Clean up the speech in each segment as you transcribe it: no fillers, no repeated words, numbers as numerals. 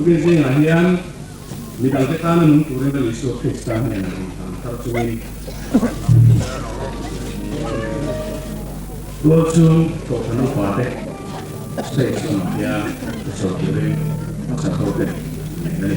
Beijing ahian bidang kita nung turun dari isu Kristen yang terjun lucu kok penuh pada sesi ya sesuatu masa COVID ini.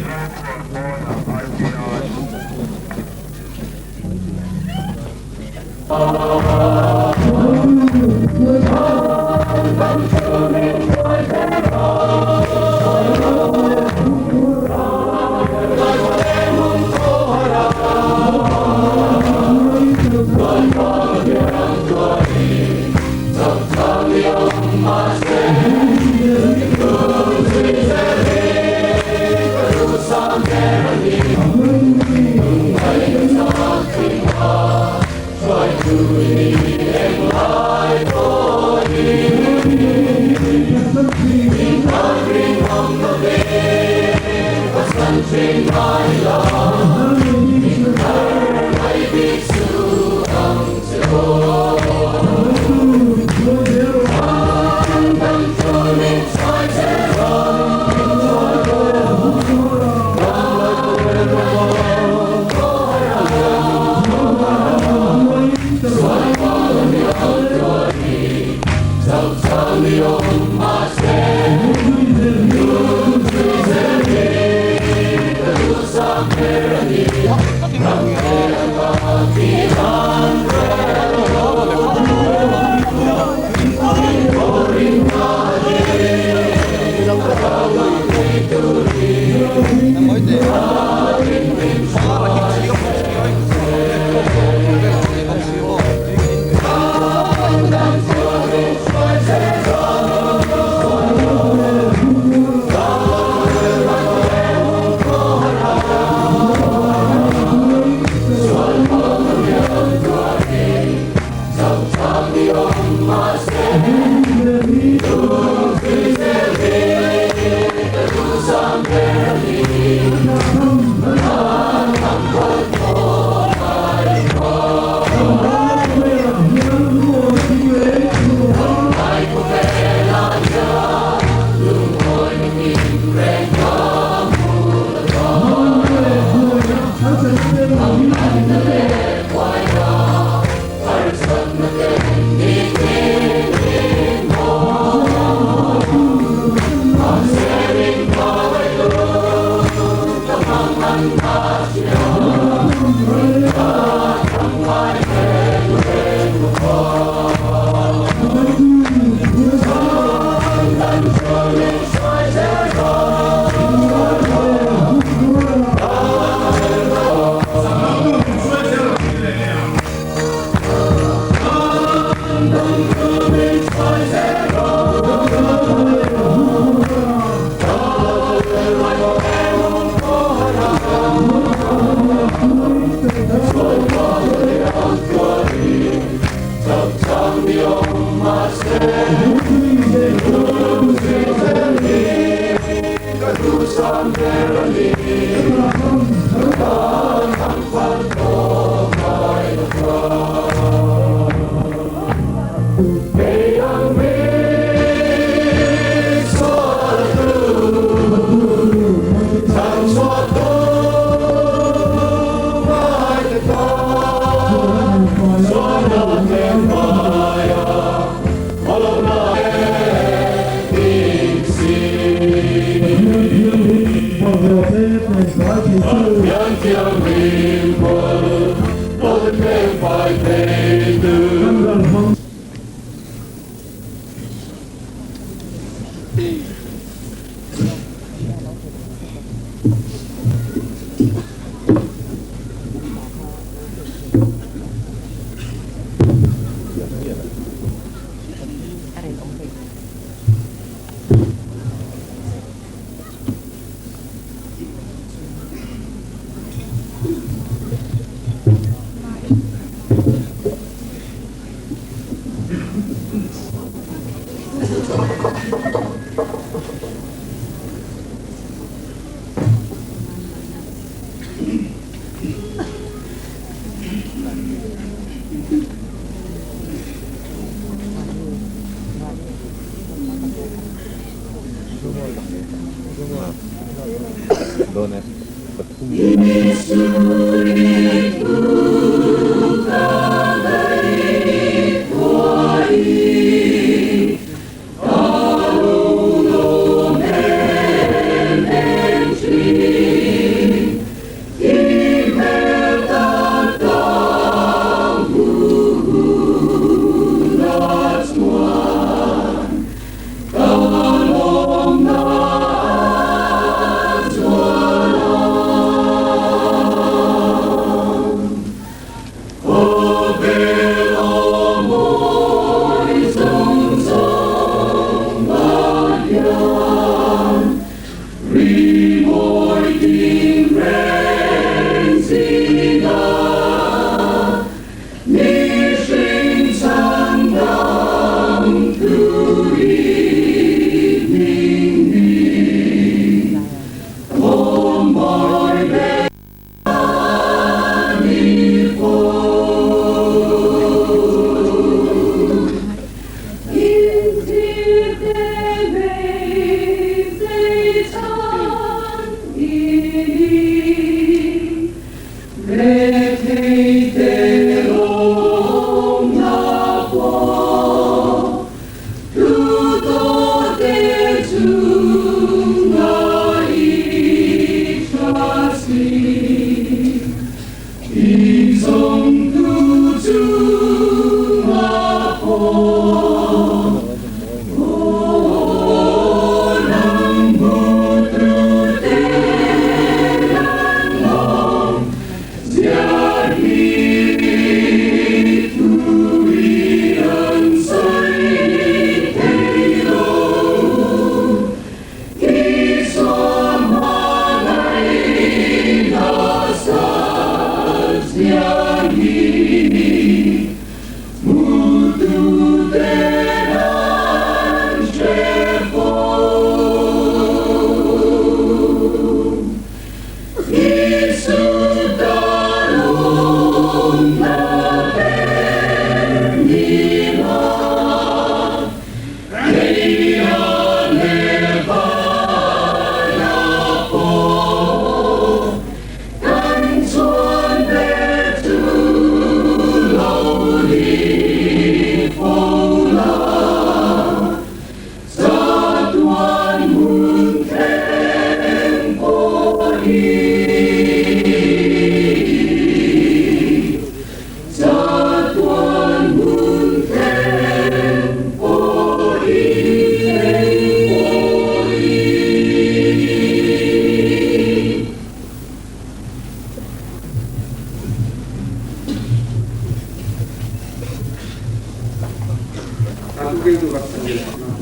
doon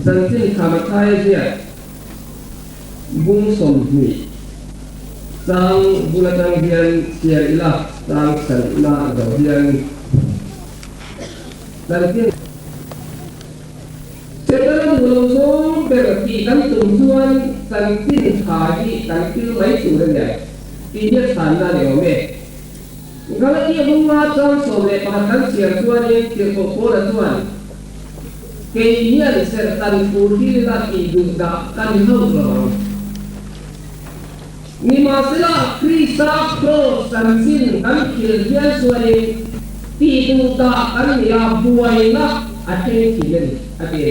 Santin Kamakai dia bung somni sang bulatang dian siar ilah sang sanna dian santin setelah melosong berarti kan tumpuan santin hari santin baik sudah dia sana leome kalau dia mengajar sore pakai siar tuan yang terpopor tuan keinginan serta purhi lagi juga kan hidup ni masalah Krista cross sansin kan kirja suari tidu tak kan ya buailah ada kilen ada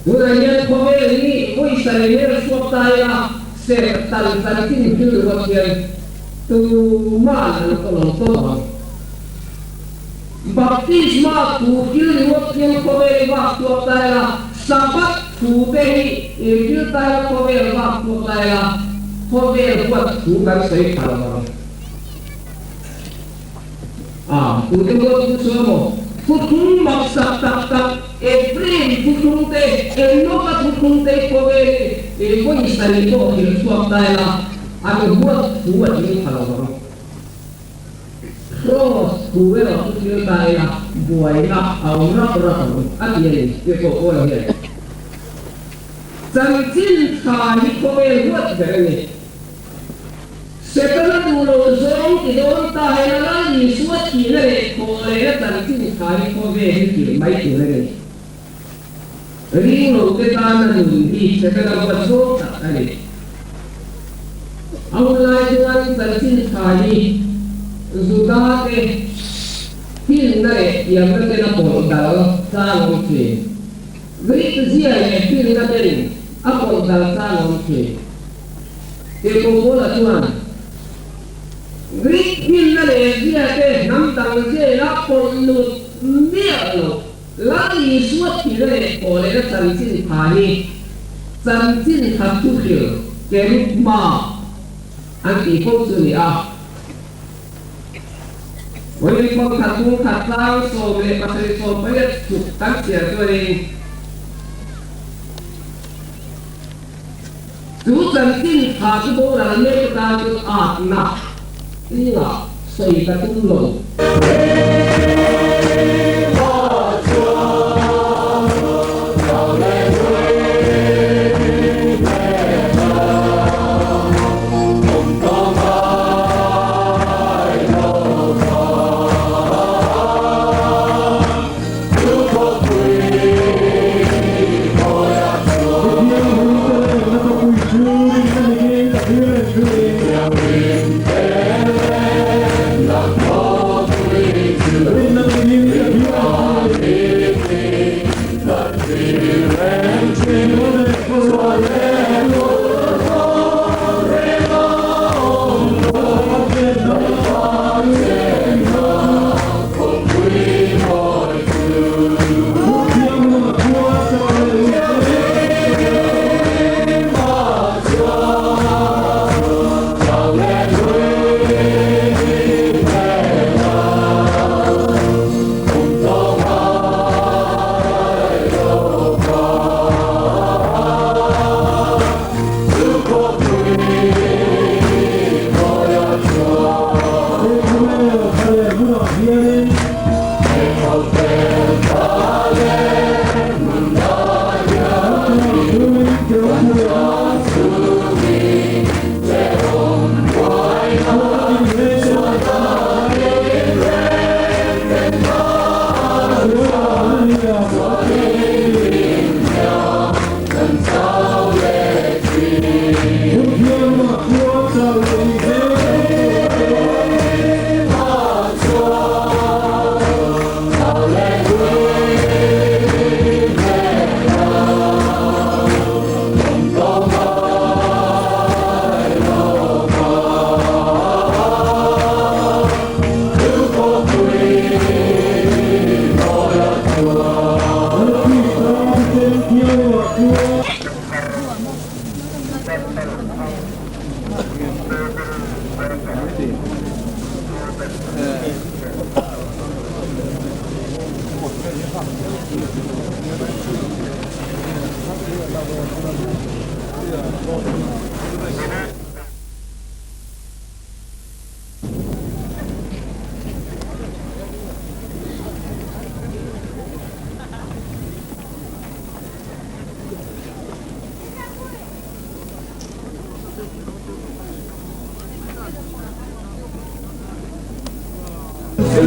Bukannya kau ini, kau istilahnya suapaya serta sansin hidup bagian tu mana kalau kau baptisma kukil wakil kowe waktu taala sabat kubehi ikil taala kowe waktu taala kowe buat bukan saya kalau kutu semua kutung maksa tak every kutung te enoka kutung te kowe kowe istari ko ilsuap taala aku buat ini kalau cross kuwe waktu kita tahu buailah awalnya berapa akhirnya kita orang ini santin kali kuwe buat begini setelah dulu zoom kita tahu lagi suat kira kuwe santin kali kuwe ini baik kira ini ring ke tan nun hi se ka ba so ta ani ang lai dengan tersin kali sudah ke hin nare yang ke na pon dal sa ngom ke grit zia ne hin na den apon dal sa ngom ke ko bola tuan grit hin nare zia ke nam dang je la pon nu mia lo la yi suat ki le ko le tersin kali tersin khatu khil ke rup ma anti phong suri aวันนี้พวกขัดมูขัดล้างโซ่เมย์ปัสสาวะโซ่ไม่ได้ถูกตั้งเสียตัวเองรู้จักทิ้งขาดโบราณเมตตาจนอาบหนักนี่ล่ะใส่กระตุ้นลงHallelujah,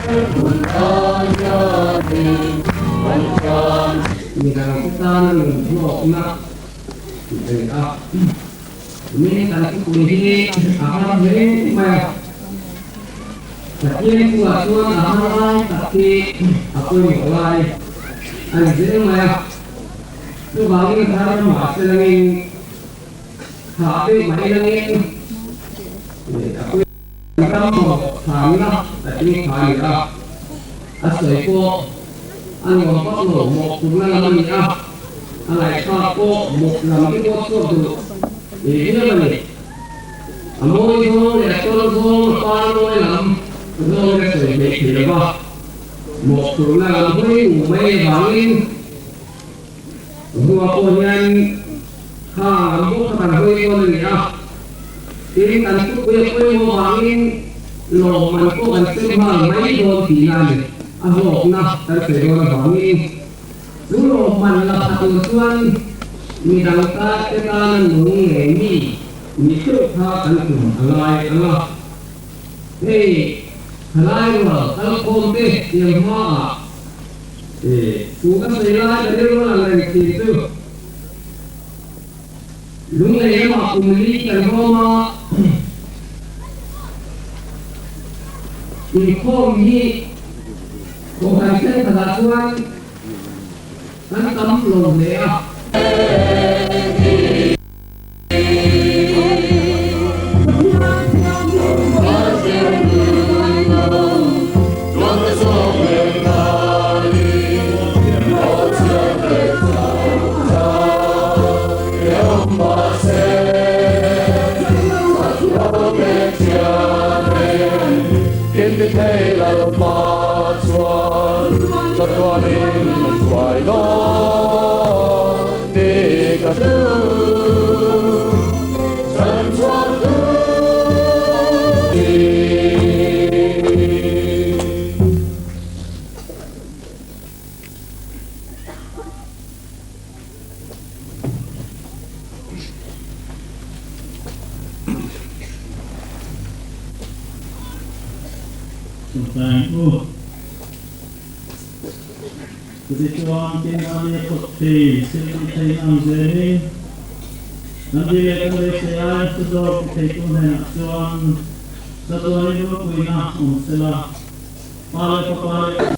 Ini dalam kita nak ini tadi kuliah akan jadi maya. Tapi kuatuan akan tapi aku mulai anjir maya. Tu bagi cara masuk lagi, tapi main lagi. Aku kamu kami tapi kami asal itu anh còn có nổ một cũng là làm gì à anh lại cho cô một làm cái cô số được thì cái đó này mỗi số để cho số con nuôi làm rồi để xử lý thì được không một cũng là làm cái ngủ mê vắng lên vừa cô nhân ha làm bút thằng hơi con này à cái thằng cũng quay mua vắng lên lồng mình cũng cần xem hàng mấy đôi thì là ahok na terseron bangi dulu man la tuan midang ta tekan nung ngi mitu tha kan tum alai ala hey alai wa kal kom te yang ma tu ka sai la de ro la le ti tu lung le ma kumli kan ho ma kom ni bukan saya kesatuan kan kamu belum ya Kebetulan tinggalnya putih, seperti Amzeni, nanti akan saya sudah ketemu dengan tuan satu hari dua punya setelah malam kepala.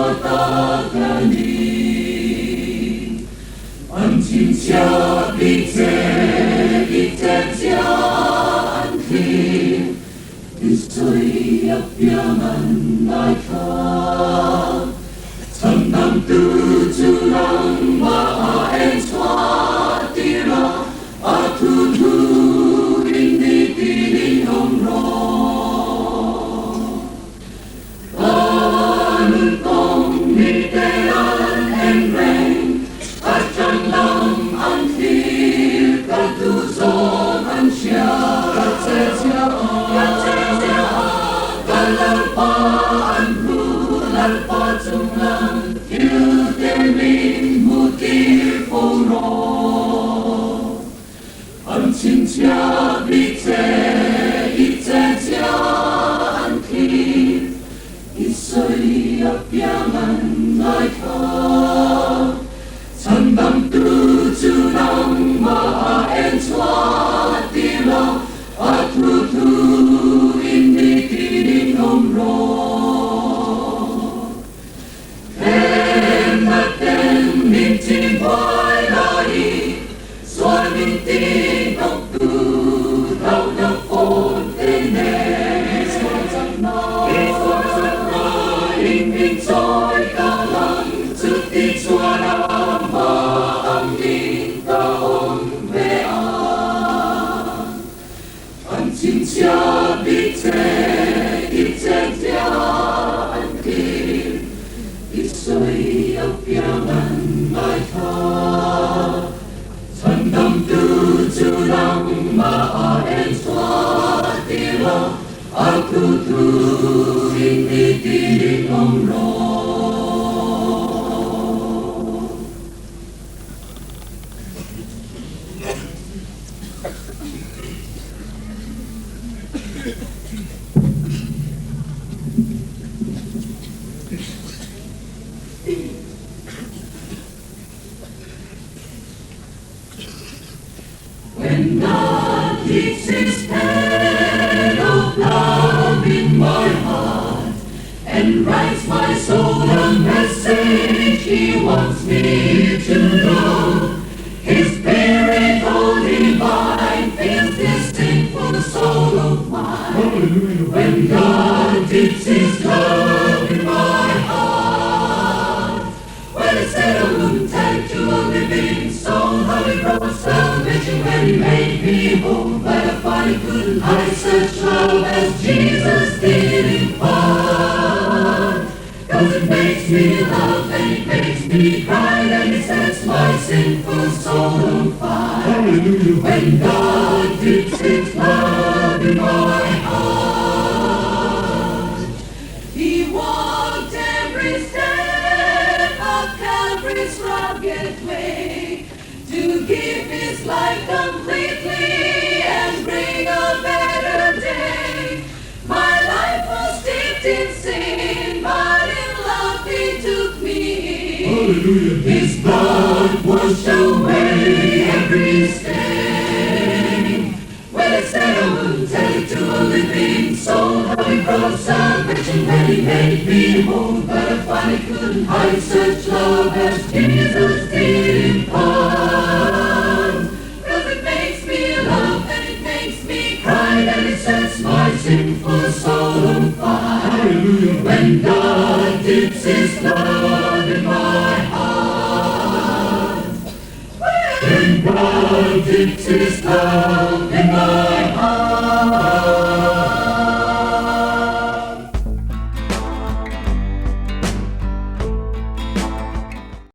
주었다가니 언진자 이때지 않기 그리스도의 역병한 나이가 전남 뚜주랑 마엔 스와디라 아투두 인디디리 홈로 나는 똥미대한 엠랭 가장랑 안길 가두선 한시아 가체자 갈랄파 안구 날파 중랑 유대민 무길포로 언친자 밑에 이때지 않기 있어이 역병한 나이가 전방 뚜주랑 마엔 스와디라 아투두 인디기리 놈로 엠나땐 민지 보이라이 소민띠 녹두 다우덕본 때네 소장나 인민소이 가랑 즉디 주아라 마암린 가온 외아 언진자 밑에 이때지 않기 있어이 역병한 나이가 전남 뚜주랑 마엔 스와디라 아투두 인디디리 놈로 When God keeps his pen of love in my heart and writes my soul a message he wants me to know, his spirit all divine fills this sinful soul of mine. When God keeps his love in my heart, when it's said I wouldn't take to a living soul, how he brought salvation when he made me whole. But I find it couldn't hide such love as Jesus did impart. 'Cause it makes me laugh and it makes me cry and it sets my sinful soul on fire. When God keeps his love in my heart, he walked every step of Calvary's rugged way to give his life completely and bring a better day. My life was steeped in sin, but in love he took me in. His blood washed away every stain. When it said I wouldn't tell it to a living soul, how he brought salvation when he made me whole. But I finally couldn't hide such love as Jesus did impart. 'Cause it makes me laugh and it makes me cry and it sets my sinful soul on fire. When God dips his love in my heart, when God dips his love in my